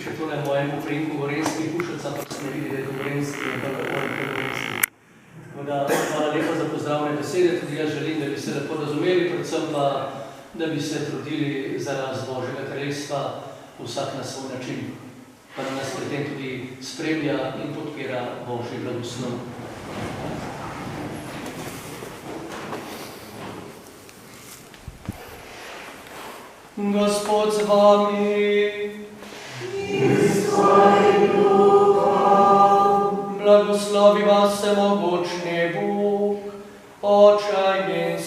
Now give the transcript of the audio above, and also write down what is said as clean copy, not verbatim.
piše tole mojemu prinku Gorenski pušec, ampak se ne vidi, da je to Gorenski, ampak Gorenski. Tako da, hvala lepa za pozdravne besede, tudi jaz želim, da bi se lepo razumeli, predvsem pa, da bi se trudili za rast Božjega kraljestva vsak na svoj način, pa da nas pri tem tudi spremlja in podpira Božji blagoslov. Gospod z vami, in s tvojim duhom, blagoslovi vas vsemogočni Bog, Oče in